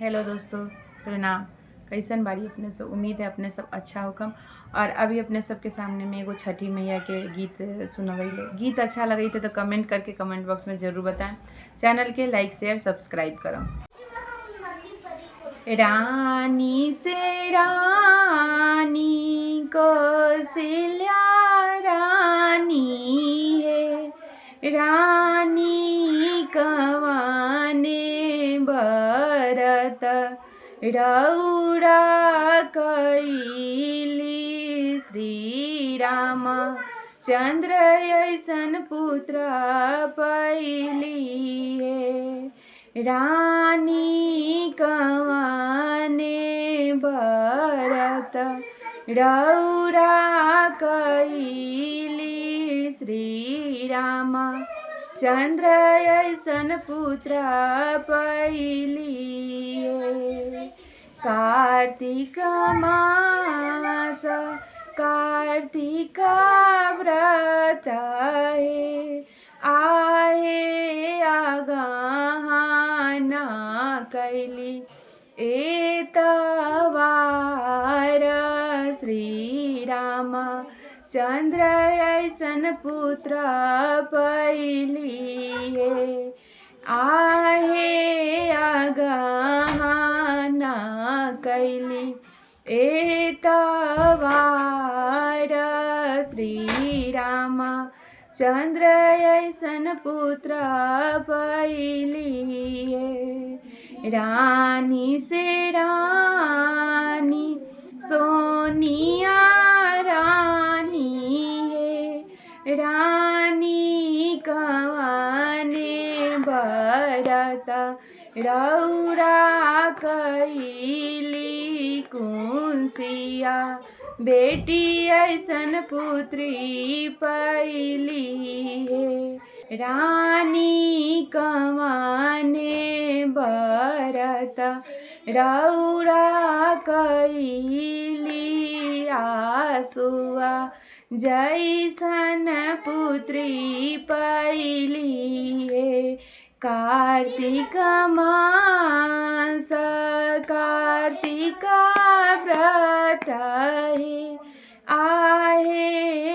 Hello दोस्तों, प्रणाम। कैसन बाड़ी अपने सब? उम्मीद है अपने सब अच्छा होकम। और अभी अपने सबके सामने में एगो छठी मैया के गीत सुनवैले। गीत अच्छा लगे तो कमेंट करके कमेंट बॉक्स में ज़रूर बताएं। चैनल के लाइक शेयर सब्सक्राइब करम। रानी से रानी कौशल्या रानी है, रानी कवाने बरत रौरा कैली श्री राम चंद्र ऐसन पुत्र पैली है। रानी कवाने बरत रौरा कैली श्री राम चंद्र ऐसन पुत्र पैली है। कार्तिक मास कार्तिक व्रत है, आहे अगहना कैली एतवार श्री राम चंद्र ऐसन पुत्र पैली है। आहे अगहना कैली एतवार श्री राम चंद्र ऐसन पुत्र पैली है। रानी से रानी सोनिया रानी है, रानी कवाने बरत रौरा कैली कुंसिया बेटी ऐसन पुत्री पैली है। रानी कवाने बरत रौरा कैली आसुआ जैसन पुत्री पैली है। कार्तिक मास कार्तिक व्रत है, आहे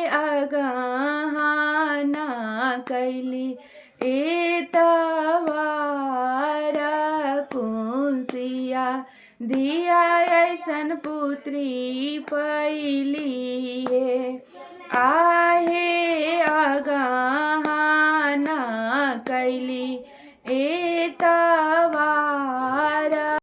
अगहना कैली एतवार कुंसिया दिया ऐसन पुत्री पैली है। आहे अगहना कैली एतवार